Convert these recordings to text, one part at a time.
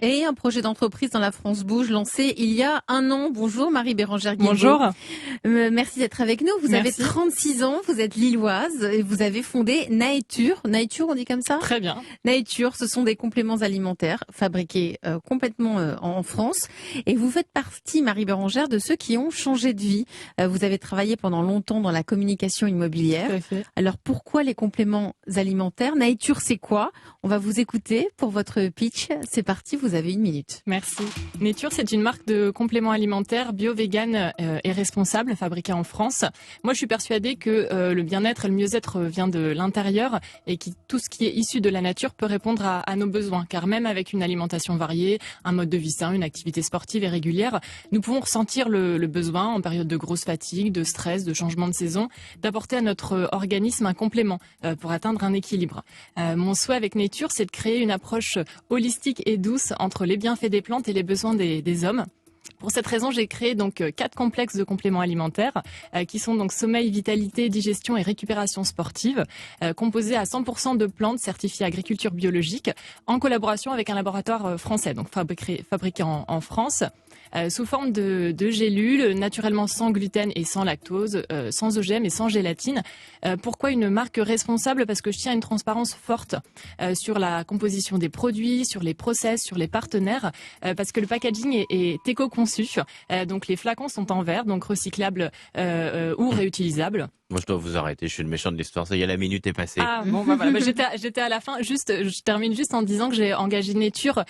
Et un projet d'entreprise dans la France Bouge lancé il y a 1 an. Bonjour Marie-Bérangère Guilbault. Bonjour. Merci d'être avec nous. Vous avez 36 ans, vous êtes lilloise et vous avez fondé Nature. Nature, on dit comme ça ? Très bien. Nature, ce sont des compléments alimentaires fabriqués complètement en France. Et vous faites partie, Marie-Bérangère, de ceux qui ont changé de vie. Vous avez travaillé pendant longtemps dans la communication immobilière. Tout à fait. Alors pourquoi les compléments alimentaires ? Nature, c'est quoi ? On va vous écouter pour votre pitch. C'est parti, vous avez 1 minute. Merci. Nature, c'est une marque de compléments alimentaires bio, vegan et responsable, fabriquée en France. Moi, je suis persuadée que le bien-être et le mieux-être vient de l'intérieur et que tout ce qui est issu de la nature peut répondre à nos besoins. Car même avec une alimentation variée, un mode de vie sain, une activité sportive et régulière, nous pouvons ressentir le besoin en période de grosse fatigue, de stress, de changement de saison, d'apporter à notre organisme un complément pour atteindre un équilibre. Mon souhait avec Nature, c'est de créer une approche holistique et douce entre les bienfaits des plantes et les besoins des hommes. Pour cette raison, j'ai créé donc 4 complexes de compléments alimentaires qui sont donc sommeil, vitalité, digestion et récupération sportive, composés à 100% de plantes certifiées agriculture biologique, en collaboration avec un laboratoire français, donc fabriqué en France. Sous forme de gélules, naturellement sans gluten et sans lactose, sans OGM et sans gélatine. Pourquoi une marque responsable ? Parce que je tiens à une transparence forte sur la composition des produits, sur les process, sur les partenaires, parce que le packaging est éco-conçu. Donc les flacons sont en verre, donc recyclables ou réutilisables. Moi, je dois vous arrêter. Je suis le méchant de l'histoire. Ça y est, la minute est passée. Ah bon, voilà. J'étais à la fin. Je termine juste en disant que j'ai engagé Nature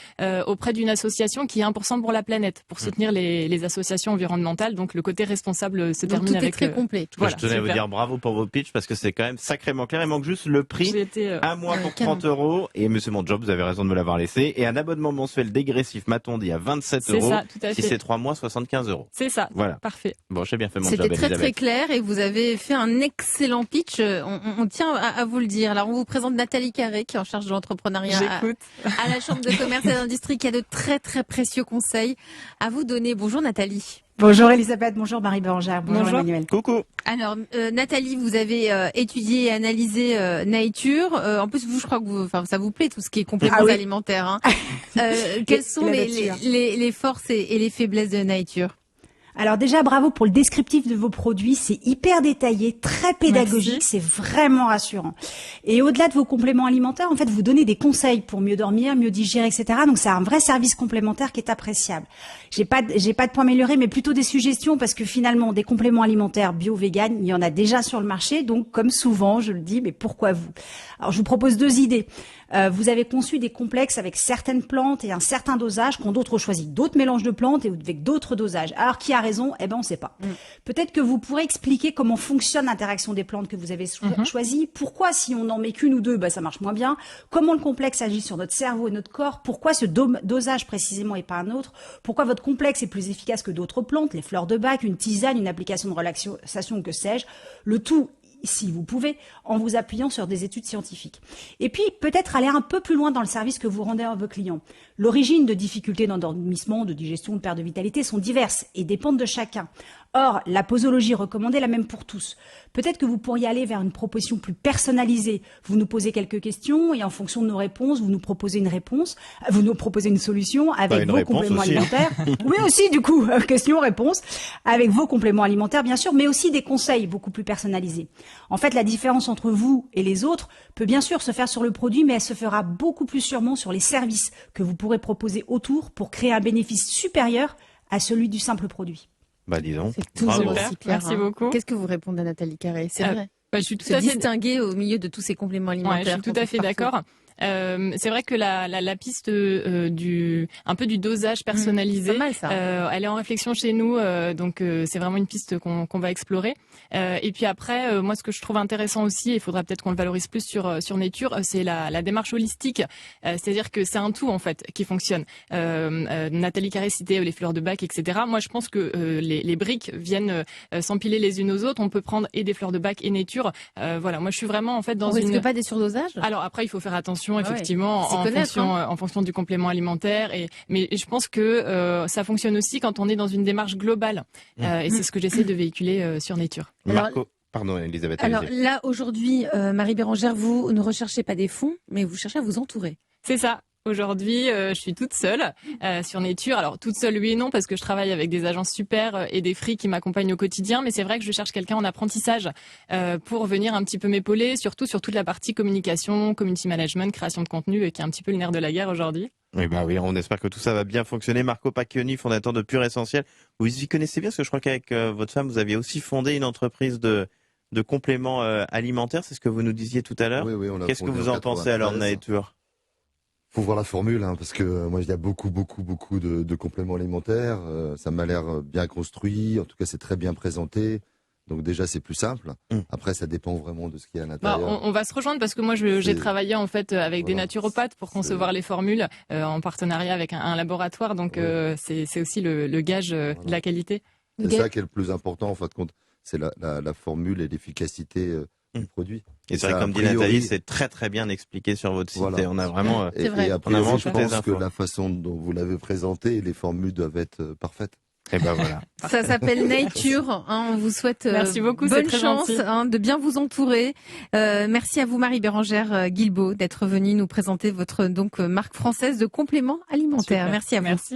auprès d'une association qui est 1% pour la planète, pour soutenir les associations environnementales. Donc le côté responsable se termine tout avec. Tout est très complet. Voilà, je tenais à vous dire bravo pour vos pitchs parce que c'est quand même sacrément clair. Il manque juste le prix. Un mois pour 30 €. Et monsieur mon job, vous avez raison de me l'avoir laissé. Et un abonnement mensuel dégressif, m'a-t-on dit, à 27 €. C'est ça, tout à fait. Si c'est 3 mois, 75 €. C'est ça. Voilà. Parfait. Bon, j'ai bien fait mon job. C'était très très clair et vous avez fait un excellent pitch. On tient à vous le dire. Alors on vous présente Nathalie Carré qui est en charge de l'entrepreneuriat à la Chambre de commerce et d'industrie qui a de très très précieux conseils à vous donner. Bonjour Nathalie. Bonjour Elisabeth, bonjour Marie-Bérangère, bonjour Emmanuel. Coucou. Alors Nathalie, vous avez étudié et analysé Nature. En plus, vous, je crois que ça vous plaît tout ce qui est compléments alimentaires. Hein. Quelles sont les forces et les faiblesses de Nature ? Alors déjà, bravo pour le descriptif de vos produits. C'est hyper détaillé, très pédagogique, c'est vraiment rassurant. Et au-delà de vos compléments alimentaires, en fait, vous donnez des conseils pour mieux dormir, mieux digérer, etc. Donc c'est un vrai service complémentaire qui est appréciable. J'ai pas de point amélioré, mais plutôt des suggestions parce que finalement, des compléments alimentaires bio-vegan, il y en a déjà sur le marché. Donc comme souvent, je le dis, mais pourquoi vous ? Alors je vous propose 2 idées. Vous avez conçu des complexes avec certaines plantes et un certain dosage quand d'autres ont choisi d'autres mélanges de plantes et avec d'autres dosages. Alors qui a raison ? Eh ben on sait pas. Peut-être que vous pourrez expliquer comment fonctionne l'interaction des plantes que vous avez choisies. Pourquoi si on n'en met qu'une ou 2, ça marche moins bien. Comment le complexe agit sur notre cerveau et notre corps. Pourquoi ce dosage précisément et pas un autre. Pourquoi votre complexe est plus efficace que d'autres plantes, les fleurs de bac, une tisane, une application de relaxation, que sais-je. Le tout, si vous pouvez, en vous appuyant sur des études scientifiques. Et puis, peut-être aller un peu plus loin dans le service que vous rendez à vos clients. L'origine de difficultés d'endormissement, de digestion, de perte de vitalité sont diverses et dépendent de chacun. Or, la posologie recommandée est la même pour tous. Peut-être que vous pourriez aller vers une proposition plus personnalisée. Vous nous posez quelques questions et en fonction de nos réponses, vous nous proposez une réponse. Vous nous proposez une solution avec vos compléments alimentaires. Oui, aussi, du coup, question-réponse. Avec vos compléments alimentaires, bien sûr, mais aussi des conseils beaucoup plus personnalisés. En fait, la différence entre vous et les autres peut bien sûr se faire sur le produit, mais elle se fera beaucoup plus sûrement sur les services que vous pourrez proposer autour pour créer un bénéfice supérieur à celui du simple produit. Disons. C'est toujours aussi clair. Merci beaucoup. Qu'est-ce que vous répondez à Nathalie Carré ? C'est vrai. Je suis tout à fait distinguer au milieu de tous ces compléments alimentaires. Je suis tout à fait d'accord. C'est vrai que la piste un peu du dosage personnalisé, pas mal, ça. elle est en réflexion chez nous, donc c'est vraiment une piste qu'on va explorer. Et puis après, moi ce que je trouve intéressant aussi, il faudra peut-être qu'on le valorise plus sur Nature, c'est la démarche holistique, c'est-à-dire que c'est un tout en fait qui fonctionne. Nathalie Carré citait les fleurs de bac, etc. Moi je pense que les briques viennent s'empiler les unes aux autres. On peut prendre et des fleurs de bac et Nature. Voilà, moi je suis vraiment en fait dans On risque pas des surdosages ? Alors après il faut faire attention effectivement en fonction du complément alimentaire. Mais je pense que ça fonctionne aussi quand on est dans une démarche globale. Et c'est ce que j'essaie de véhiculer sur Nature. Marco, pardon Elisabeth. Alors là aujourd'hui, Marie-Bérangère, vous ne recherchez pas des fonds, mais vous cherchez à vous entourer. C'est ça. Aujourd'hui, je suis toute seule sur Nature. Alors toute seule, oui et non, parce que je travaille avec des agences super et des free qui m'accompagnent au quotidien. Mais c'est vrai que je cherche quelqu'un en apprentissage pour venir un petit peu m'épauler, surtout sur toute la partie communication, community management, création de contenu, qui est un petit peu le nerf de la guerre aujourd'hui. Oui, on espère que tout ça va bien fonctionner. Marco Pacchioni, fondateur de Pure Essentiel. Vous y connaissez bien, parce que je crois qu'avec votre femme, vous aviez aussi fondé une entreprise de compléments alimentaires. C'est ce que vous nous disiez tout à l'heure. Oui, on a Qu'est-ce que vous en pensez alors de Nature? Faut voir la formule, parce que moi il y a beaucoup de compléments alimentaires. Ça m'a l'air bien construit. En tout cas, c'est très bien présenté. Donc déjà c'est plus simple. Après ça dépend vraiment de ce qu'il y a à l'intérieur. On va se rejoindre parce que moi j'ai travaillé en fait avec des naturopathes pour concevoir les formules en partenariat avec un laboratoire. Donc c'est aussi le gage de la qualité. C'est ça qui est le plus important en fin de compte. C'est la formule et l'efficacité du produit. Et c'est vrai, comme dit Nathalie, c'est très très bien expliqué sur votre site. Voilà. Et on a vraiment. Et après, je pense que la façon dont vous l'avez présenté, les formules doivent être parfaites. Et ben voilà. Ça s'appelle Nature. On vous souhaite merci beaucoup, bonne chance de bien vous entourer. Merci à vous Marie Bérangère Guilbault d'être venue nous présenter votre marque française de compléments alimentaires. Super. Merci à vous. Merci.